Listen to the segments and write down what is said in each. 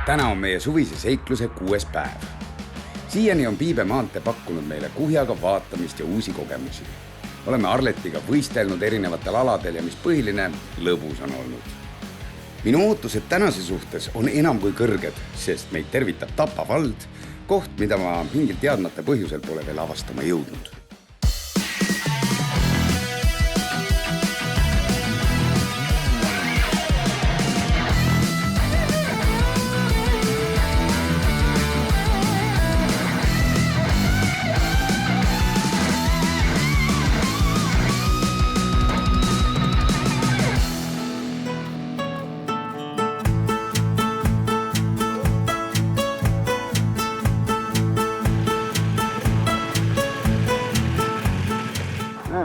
Täna on meie suvise seikluse 6. päev. Siiani on Piibe maantee pakkunud meile kuhjaga vaatamist ja uusi kogemusi. Oleme Arletiga võistelnud erinevatel aladel ja mis põhiline, lõbus on olnud. Minu ootused tänase suhtes on enam kui kõrged, sest meid tervitab Tapa vald, koht, mida ma mingil teadmata põhjusel pole veel avastama jõudnud.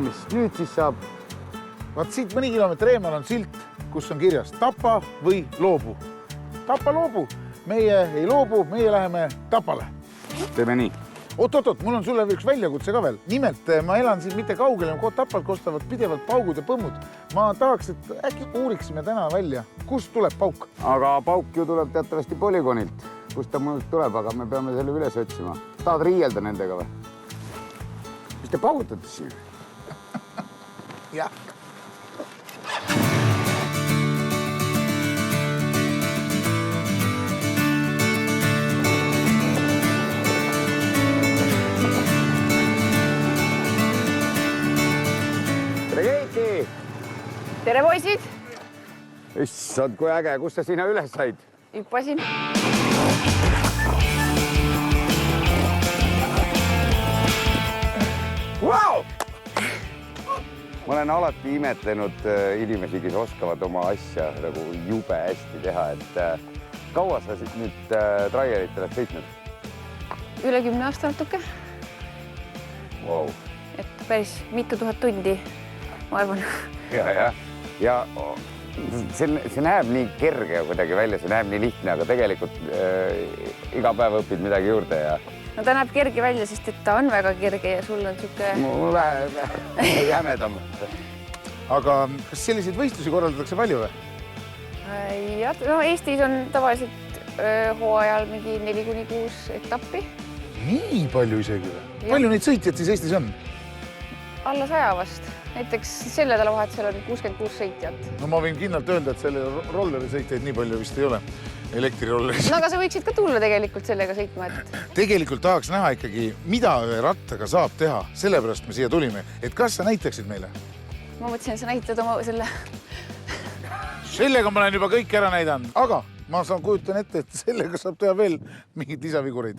Mis nüüd siis saab? Vaat siit mõni kilomeetri eemal on silt, kus on kirjas Tapa või loobu. Tapa loobu. Meie ei loobu, meie läheme Tapale. Teeme nii. Oot, mul on sulle üks väljakutse ka veel. Nimelt, ma elan siin mitte kaugele, Tapalt kostavad pidevalt paugud ja põmmud. Ma tahaks, et äkki uuriksime täna välja, kust tuleb pauk. Aga pauk ju tuleb teatavasti polügoonilt. Kust ta mõnult tuleb, aga me peame selle üles otsima. Tahad riielda nendega või? Mis te paugutate siin? Jah. Tere, Keiti! Tere, poisid! Issand, kui äge. Kust sa sinna üles said? Hüppasin. Wow! Ma olen alati imetlenud inimesi, kes oskavad oma asja nagu jube hästi teha. Kaua sa nüüd traierit oled sõitnud? Üle 10 aasta natuke. Wow. Et päris mitu tuhat tundi, ma arvan. Ja see näeb nii kerge kuidagi välja, see näeb nii lihtne, aga tegelikult iga päev õpid midagi juurde ja... No ta näeb kerge välja, sest et ta on väga kerge ja sul on siuke... Vähe jämedam. Aga kas selliseid võistlusi korraldatakse palju või? No Eestis on tavaliselt hooajal mingi 4-6 etappi. Nii palju isegi või? Palju neid sõitjad siis Eestis on? Alla 100 vast. Näiteks selle nädalavahetusel on 66 sõitjat. No ma võin kindlalt öelda, et selle rolleri sõitjaid nii palju vist ei ole. Elektrirolleris. No aga sa võiksid ka tulla tegelikult sellega sõitma, et... Tegelikult tahaks näha ikkagi, mida ühe rattaga saab teha. Sellepärast me siia tulime. Et kas sa näitaksid meile? Ma mõtlesin, et sa näitad oma selle... Sellega ma olen juba kõik ära näidanud. Aga ma kujutan ette, et sellega saab teha veel mingid lisavigureid.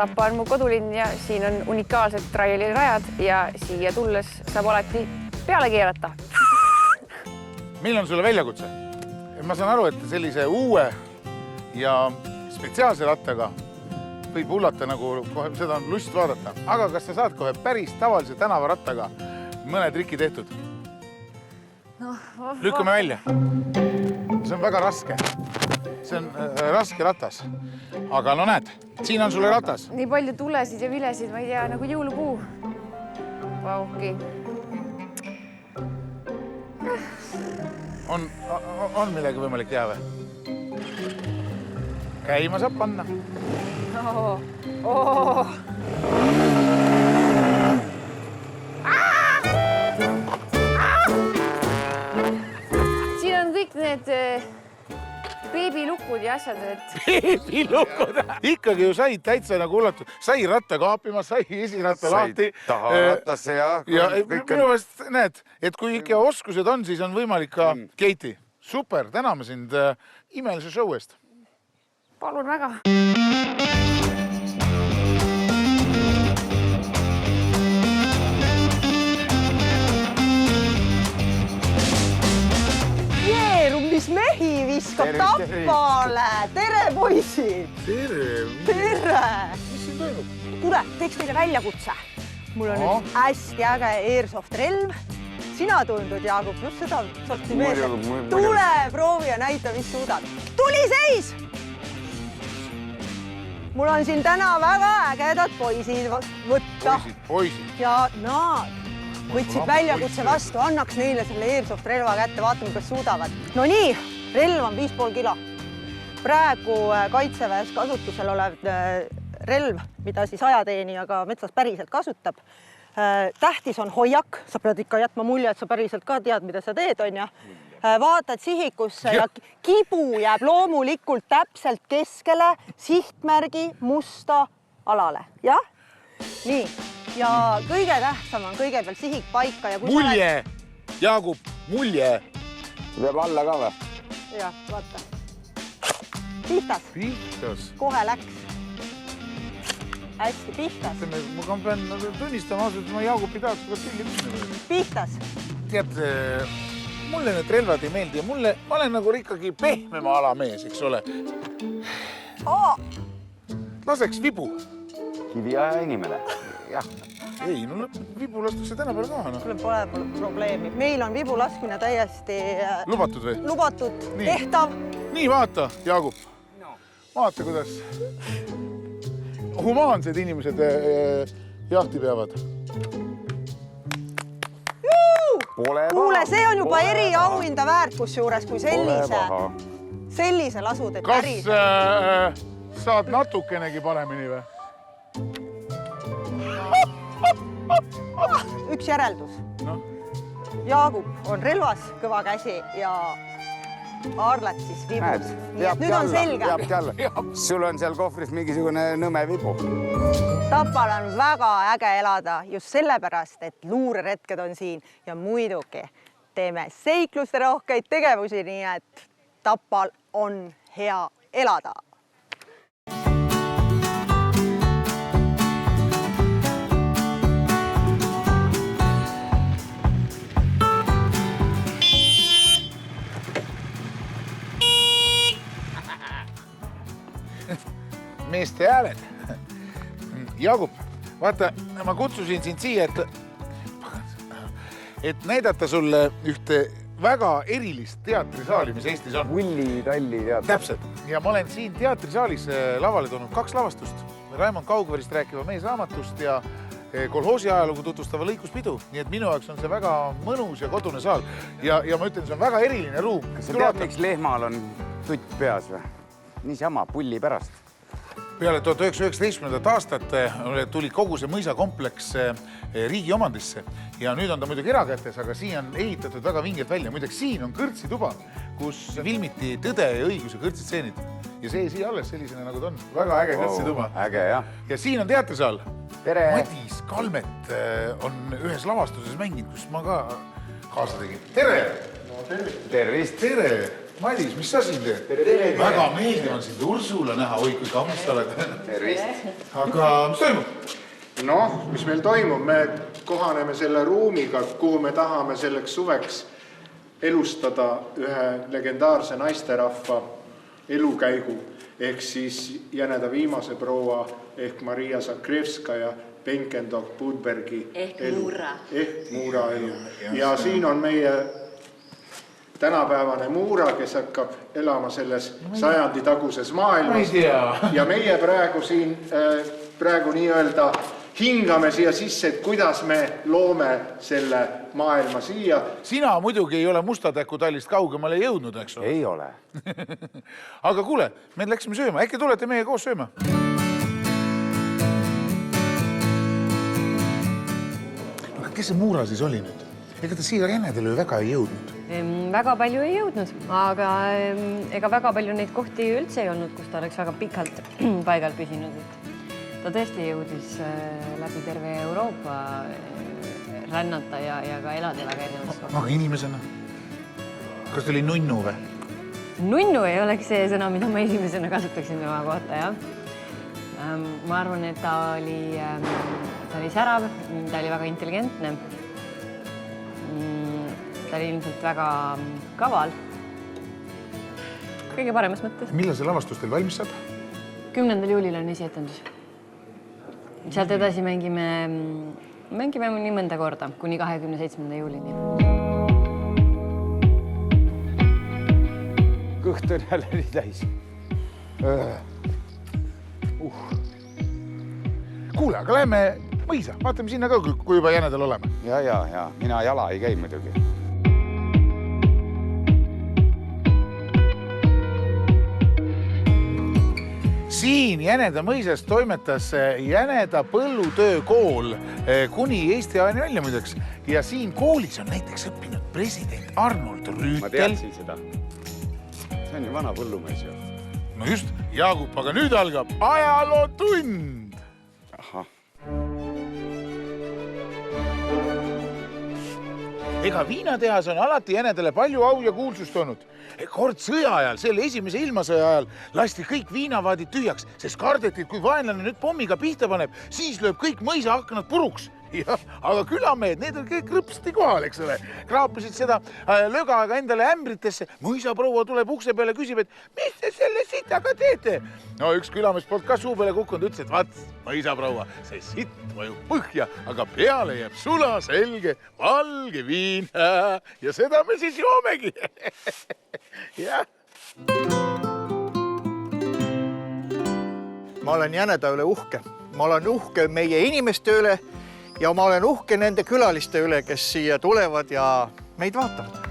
Tapa on mu kodulinn ja siin on unikaalsed trailirajad ja siia tulles saab alati peale keerata. Meil on sulle väljakutse. Ma saan aru, et sellise uue ja spetsiaalse rattaga võib hullata nagu kohe, seda on lust vaadata. Aga kas sa saad kohe päris tavalise tänavarattaga mõne triki tehtud? No, Lükkame välja. See on väga raske. See on raske ratas. Aga no näed, siin on sulle ratas. Nii palju tulesid ja vilesid, ma ei tea, nagu jõulupuu. Vauki. On midagi võimalik jää või? Käima saab panna. Siin on kõik need beebilukud ja asjad, et... Beebilukud? Ikkagi ju said täitsa nagu hullatud. Sai ratta kaapima, sai esiratta lahti. Said taha rattasse ja... Minu pärast näed, et kui ikka oskused on, siis on võimalik ka Keiti. Super, täname sind imelise show eest. Palun väga. Mis mehi viskab Tapale. Tere, poisid! Tere! Tere! Mis Tule, teeks teile väljakutse. Mul on üks hästi äge Airsoft relv. Sina tundud, Jaagup, just seda sorti mees. Tule, proovi ja näita, mis suudad. Tuli seis! Mul on siin täna väga ägedad poisid võtta. Poisid. Ja nad võtsid väljakutse vastu, annaks neile selle Airsoft relva kätte, vaatame, kas suudavad. No nii, relv on 5,5 kilo. Praegu kaitseväes kasutusel olev relv, mida siis ajateenijaga metsas päriselt kasutab. Tähtis on hoiak, sa pead ikka jätma mulje, et sa päriselt ka tead, mida sa teed, on ja. Vaatad sihikusse ja kibu jääb loomulikult täpselt keskele sihtmärgi musta alale, jah? Nii, ja kõige tähtsam on kõigepealt sihik paika. Ja mulje, Jaagup, mulje. Peab alla ka või? Jah, vaata. Pihtas. Pihtas. Kohe läks. Hästi, pihtas. Ma pean tunnistama, et ma Jaagupi tahaks ka pilli minna. Pihtas. Tead, mulle need relvad ei meeldi ja ma olen nagu ikkagi pehmema ala mees, eks ole. Laseks vibu. Kiviaja inimene. Jah. Ei, no vibu lastakse tänapäeval ka. Kuule, pole probleemi. Meil on vibu laskmine täiesti lubatud või? Lubatud, tehtav. Nii, vaata, Jaagup. Vaata, kuidas humaansed inimesed jahti peavad. Kuule, see on juba eriauhinda väärt, kus juures, kui sellise lasu teeb päris. Kas saad natukenegi paremini või? Üks järeldus. No. Jaagup on relvas kõva käsi ja Arlet siis vibus. Nii et nüüd on selge. Sul on seal kohvris mingisugune nõme vibu. Tapal on väga äge elada just sellepärast, et luureretked on siin ja muidugi teeme seikluste rohkeid tegevusi, nii et Tapal on hea elada. Meeste hääled. Jaagup, vaata, ma kutsusin sind siia, et näidata sulle ühte väga erilist teatrisaali, mis Eestis on. Vulli-talli teatri. Täpselt. Ja ma olen siin teatrisaalis lavale toonud 2 lavastust. Raimond Kaugverist rääkiva meesraamatust ja kolhoosi ajalugu tutvustava lõikuspidu. Nii et minu jaoks on see väga mõnus ja kodune saal. Ja ma ütlen, see on väga eriline ruum. Kas sa tead, miks lehmal on tutt peas või? Niisama pulli pärast. Peale 1919. aastat tuli kogu see mõisakompleks riigi omandisse ja nüüd on ta muidugi erakätes, aga siin on ehitatud väga vingelt välja. Muideks siin on kõrtsituba, kus filmiti Tõde ja õiguse kõrtsitseenid ja see siia alles sellisena nagu ta on. Väga äge kõrtsituba. Äge, jah. Ja siin on teatrisaal. Tere! Madis Kalmet on ühes lavastuses mänginud, kus ma ka kaasa tegin. Tere! No, tervist! Tere! Madis, mis sa siin teed? Väga meeldiv on sind Ursula näha, oi kui kammist oled. Tervist! Aga mis toimub? Noh, mis meil toimub? Me kohaneme selle ruumiga, kuhu me tahame selleks suveks elustada ühe legendaarse naisterahva elukäigu ehk siis Jäneda viimase proua ehk Maria Zakrevskaja Benkendorf Budbergi elu. Ehk Muura elu. Ja siin on meie tänapäevane Muura, kes hakkab elama selles sajandi taguses maailmas. Ja meie praegu siin, praegu nii-öelda hingame siia sisse, et kuidas me loome selle maailma siia. Sina muidugi ei ole Mustatäku tallist kaugemale jõudnud, eks ole? Ei ole. Aga kuule, me läksime sööma. Äkki tulete meie koos sööma? Kes see Muura siis oli nüüd? Ega ta siia Jänedele väga ei jõudnud? Väga palju ei jõudnud, aga ega väga palju neid kohti üldse ei olnud, kus ta oleks väga pikalt paigal püsinud. Ta tõesti jõudis läbi terve Euroopa rännata ja ka elada väga erinevas. Aga inimesena? Kas ta oli nunnu või? Nunnu ei oleks see sõna, mida ma esimesena kasutaksin tema kohta, jah. Ma arvan, et ta oli särav, ta oli väga intelligentne. Ta oli ilmselt väga kaval. Kõige paremas mõttes. Millal see lavastus teil valmis saab? 10. juulil on esietendus. sealt edasi mängime nii mõnda korda kuni 27. juulini. Kõht on jälle nii täis. Kuule, aga läheme mõisa, vaatame sinna ka, kui juba jänedel oleme. Ja, mina jala ei käi muidugi. Siin Jäneda mõisas toimetas Jäneda põllutöökool kuni Eesti ajani välja muideks. Ja siin koolis on näiteks õppinud president Arnold Rüütel. Ma teadsin seda. See on ju vana põllumees ju. No just, Jaagup, aga nüüd algab ajalootund. Ahah. Ega viinatehas on alati Jänedale palju au ja kuulsust olnud. Kord sõja ajal, selle esimese ilmasõja ajal lasti kõik viinavaadid tühjaks, sest kardeti, kui vaenlane nüüd pommiga pihta paneb, siis lööb kõik mõisa aknad puruks. Ja, aga külamehed, need on kõik rõpsti kohal, eks ole. Kraapisid seda lögaga endale ämbritesse. Mõisaproua tuleb ukse peale, küsib, et mis te selle sitaga teete? No üks külamees poolt ka suu peale kukkunud, ütles, et vaat, mõisaproua, see sitt vajub põhja, aga peale jääb sula selge valge viin. Ja seda me siis joomegi. Ja. Ma olen Jäneda üle uhke. Ma olen uhke meie inimeste üle ja ma olen uhke nende külaliste üle, kes siia tulevad ja meid vaatavad.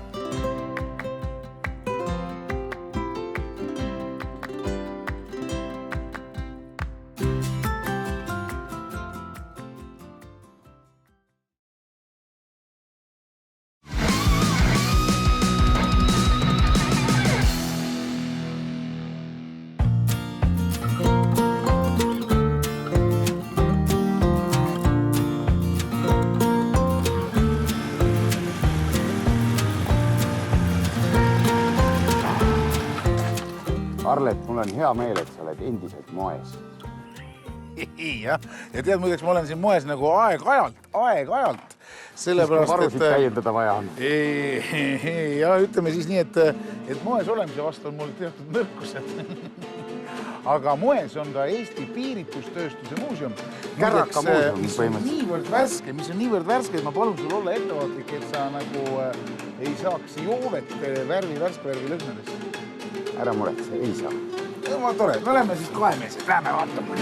Arlet, mul on hea meel, et sa oled endiselt moes. Ja tead, muideks ma olen siin moes nagu aeg-ajalt. Sellepärast, varusid täiendada vaja on. Ja ütleme siis nii, et moes olemise vastu on mul teatud nõrkused. Aga moes on ka Eesti piiritustööstuse muuseum. Kärraka muuseum mis on niivõrd värske, et ma palun sul olla ettevaatlik, et sa nagu ei saaks joovet värskvärgi lõhnadest. Ära muretse, ei saa. Ma tore, me oleme siis kaemeesed, lähme vaatama.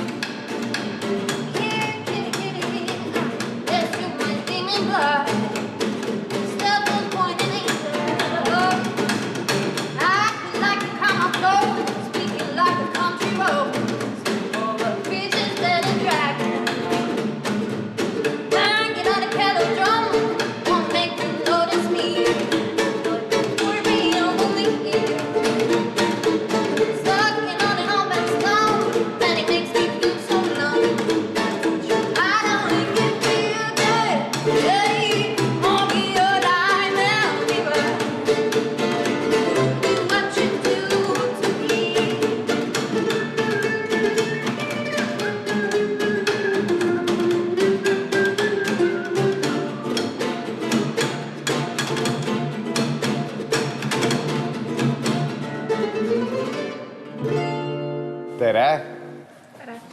Tere!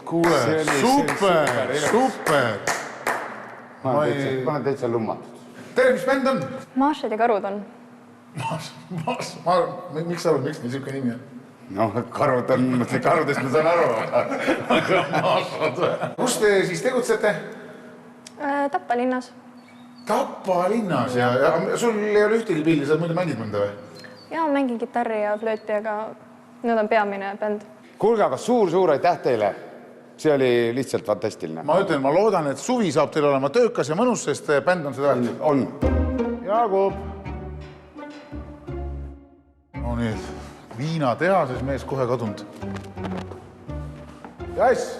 Kuule, super! Ma olen täitsa lummatud. Tere, mis bänd on? Mašed ja karud on. Miks sa arvad, miks nii siuke nimi on? No, karudest ma saan aru. Kus te siis tegutsete? Tappa linnas. Tappa linnas ja sul ei ole ühtegi pilli, sa muidu mängid mõnda või? Ja mängin kitarri ja flööti, aga nüüd on peamine bänd. Kuulge, aga suur aitäh teile. See oli lihtsalt fantastiline. Ma ütlen, ma loodan, et suvi saab teil olema töökas ja mõnus, sest bänd on seda väärt. On. Jaagup. No nii, viinatehases mees kohe kadunud. Jass!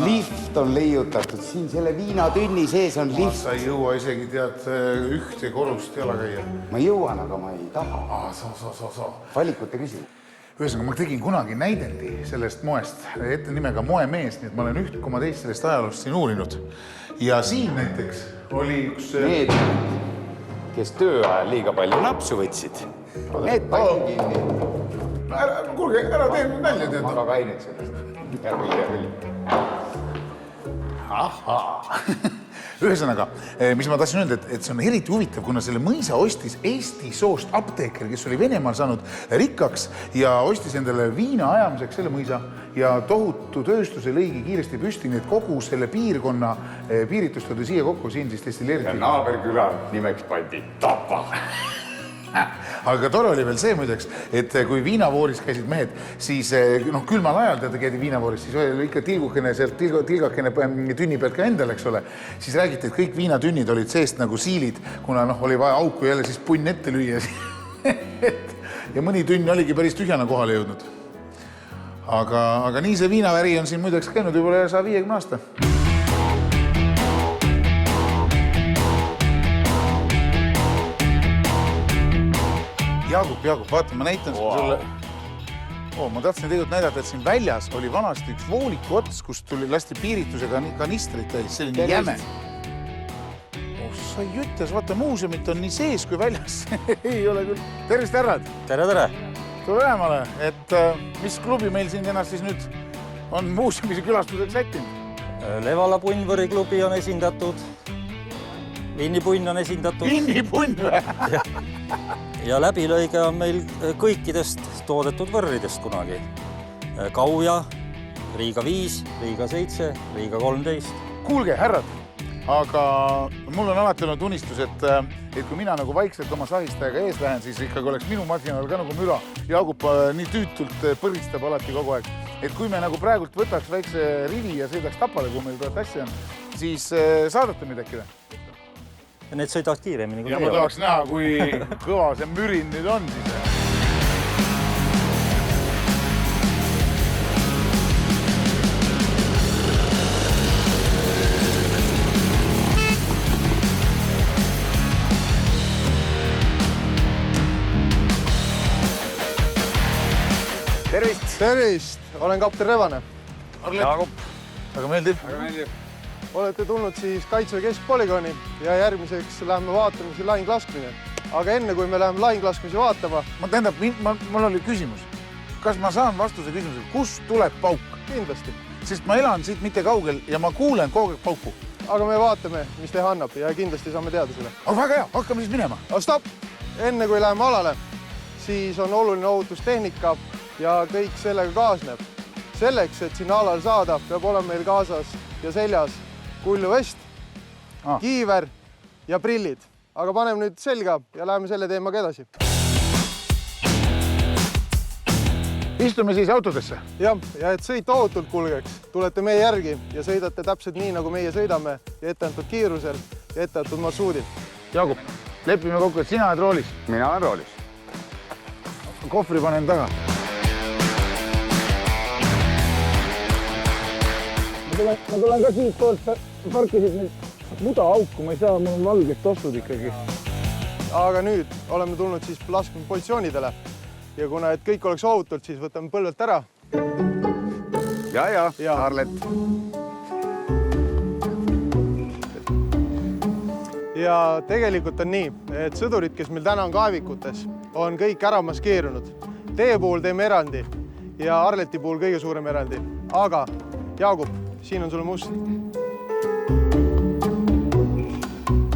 Lift on leiutatud. Siin selle viinatünni sees on lift. Sa ei jõua isegi tead ühte korrust jala käia. Ma jõuan, aga ma ei taha. Sa. Valikute küsimus. Ühesõnaga, ma tegin kunagi näidendi sellest moest, ette nimega Moemees, nii et ma olen üht koma teist sellest ajaloost siin uurinud. Ja siin näiteks oli üks... Need, kes töö ajal liiga palju napsu võtsid, need pani kinni. Kuulge, ära tee nälja tead. Ma ka kained sellest. Ära küll. Ahaa. Ühesõnaga, mis ma tahtsin öelda, et see on eriti huvitav, kuna selle mõisa ostis Eesti soost apteeker, kes oli Venemaal saanud rikkaks ja ostis endale viina ajamiseks selle mõisa ja tohutu tööstuse lõigi kiiresti püsti, nii et kogu selle piirkonna piiritust oli siia kokku, siin siis destilleeriti. Ja naaberküla nimeks pandi Tapa. Aga tore oli veel see muideks, et kui viinavooris käisid mehed, siis külmal ajal teada käidi viinavooris, siis oli ikka tilgakene tünni pealt ka endal, eks ole. Siis räägiti, et kõik viinatünnid olid seest nagu siilid, kuna oli vaja auku jälle siis punn ette lüüa. Ja mõni tünn oligi päris tühjana kohale jõudnud. Aga nii see viinaväri on siin muideks käinud juba 150 aasta. Jaagup, vaata, ma näitan sulle. Ma tahtsin tegelikult näidata, et siin väljas oli vanasti üks vooliku ots, kus tuli lasti piiritusega kanistrit täis, selline jäme. Sa juttes, vaata, muuseumit on nii sees kui väljas. Ei ole küll. Tervist, härrad! Tere! Tule lähemale, et mis klubi meil siin ennast siis nüüd on muuseumisi külastuseks sättinud? Levala Punnvõri klubi on esindatud. Vinnipunn on esindatud. Vinnipunn või? Ja läbilõige on meil kõikidest toodetud võrridest kunagi. Kauja, Riiga 5, Riiga 7, Riiga 13. Kuulge, härrad, aga mul on alati olnud unistus, et kui mina nagu vaikselt oma sahistajaga ees lähen, siis ikkagi oleks minu masinal ka nagu müra. Jaagup nii tüütult põristab alati kogu aeg. Et kui me nagu praegult võtaks väikse rivi ja sõidaks Tapale, kui meil tuhat asja on, siis saadate midagi või? Ja need sõidavad kiiremini kui ja ma tahaks näha, kui kõva see mürin nüüd on siis. Tervist! Tervist! Olen kapten Revane. Jaagup. Väga meeldib. Olete tulnud siis Kaitseväe keskpolügooni ja järgmiseks läheme vaatama siin lahinklaskmine. Aga enne kui me läheme lahinklaskmisi vaatama... Mul oli küsimus. Kas ma saan vastuse küsimusele, kus tuleb pauk? Kindlasti. Sest ma elan siit mitte kaugel ja ma kuulen kogu aeg pauku. Aga me vaatame, mis teha annab ja kindlasti saame teada selle. Aga väga hea, hakkame siis minema. Stopp! Enne kui läheme alale, siis on oluline ohutustehnika ja kõik sellega kaasneb. Selleks, et sinna alal saada, peab olema meil kaasas ja seljas kulluvest, kiiver ja prillid. Aga paneme nüüd selga ja läheme selle teemaga edasi. Istume siis autodesse? Ja et sõit ohutult kulgeks, tulete meie järgi ja sõidate täpselt nii, nagu meie sõidame ja etteantud kiirusel ja etteantud marsruudil. Jaagup, lepime kokku, et sina oled roolis. Mina olen roolis. Kohvri panen taga. Ma tulen ka siit poolt, parkisid nüüd muda auku, ma ei saa, mul on valged tossud ikkagi. Aga nüüd oleme tulnud siis laskme positsioonidele ja kuna et kõik oleks ohutult, siis võtame põlvelt ära. Ja, Arlet. Ja tegelikult on nii, et sõdurid, kes meil täna on kaevikutes, on kõik ära maskeerunud. Teie puhul teeme erandi ja Arleti puhul kõige suurem erandi. Aga Jaagup, siin on sulle must.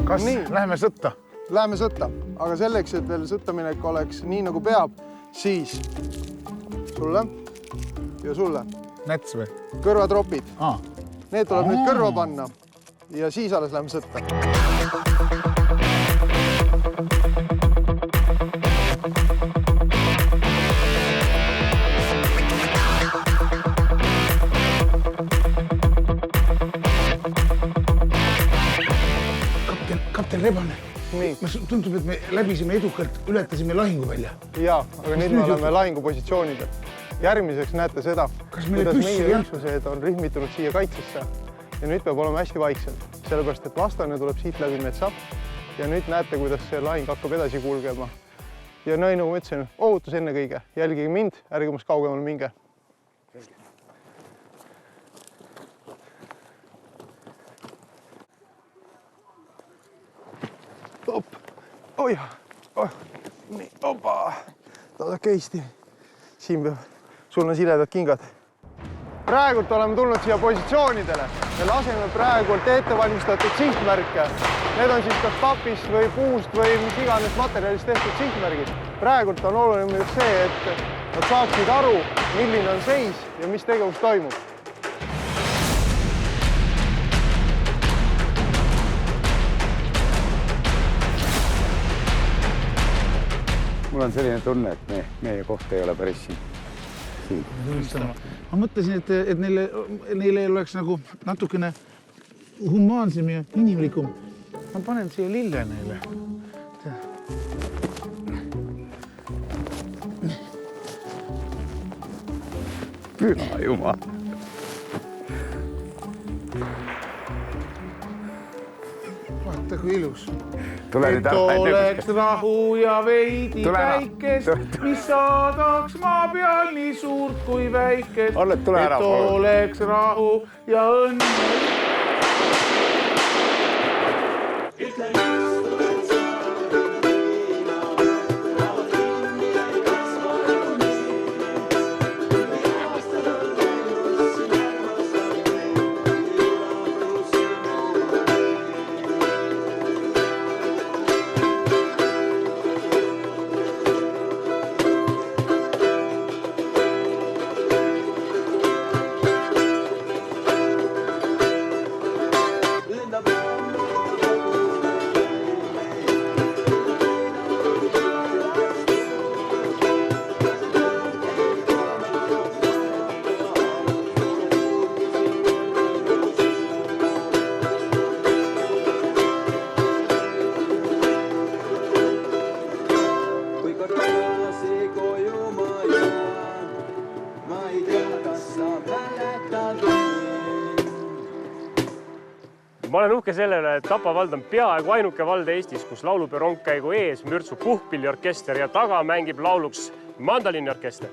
Kas läheme sõtta? Läheme sõtta, aga selleks, et veel sõttaminek oleks nii nagu peab, siis sulle ja sulle. Näts või? Kõrvatropid. Need tuleb nüüd kõrva panna ja siis alles läheme sõtta. Kapten Rebane, tundub, et me läbisime edukalt, ületasime lahinguvälja. Jaa, aga nüüd me oleme lahingupositsioonidel. Järgmiseks näete seda, kuidas meie üksused on rühmitunud siia kaitsesse ja nüüd peab olema hästi vaikselt, sellepärast et vastane tuleb siit läbi metsa ja nüüd näete, kuidas see lahing hakkab edasi kulgema. Ja nagu ma ütlesin, ohutus enne kõige. Jälgige mind, ärge must kaugemale minge. Nii, opa, vaadake Eesti. siin peab, sul on siledad kingad. Praegult oleme tulnud siia positsioonidele ja laseme praegult ettevalmistatud sihtmärke. Need on siis kas papist või puust või mis iganes materjalist tehtud sihtmärgid. Praegult on oluline just see, et nad saaksid aru, milline on seis ja mis tegevus toimub. Mul on selline tunne, et meie koht ei ole päris siin. Ma mõtlesin, et neile oleks nagu natukene humaansem ja inimlikum. Ma panen siia lille neile. Püha jumal. Vaata, kui ilus. Et oleks rahu ja veidi päikest, mis saadaks maa peal nii suurt kui väikest. Et oleks rahu ja õnne. Ma olen uhke selle üle, et Tapa vald on peaaegu ainuke vald Eestis, kus laulupeo rongkäigu ees mürtsub puhkpilliorkester ja taga mängib lauluks mandoliiniorkester.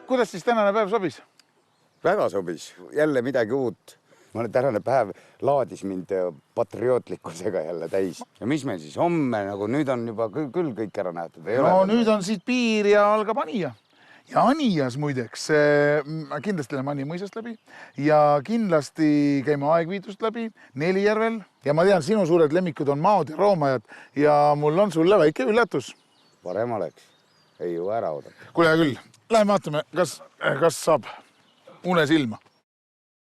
Kuidas siis tänane päev sobis? Väga sobis. Jälle midagi uut. Tänane päev laadis mind patriootlikkusega jälle täis. Ja mis meil siis homme, nagu nüüd on juba küll kõik ära nähtud? Nüüd on siit piir ja algab Anija. Ja Anijas muideks, kindlasti lähme Anija mõisast läbi ja kindlasti käime Aegviidust läbi, Nelijärvel. Ja ma tean, sinu suured lemmikud on maod ja roomajad ja mul on sulle väike üllatus. Parem oleks. Ei ju ära oodata. Kuule küll, läheme vaatame, kas saab une silma.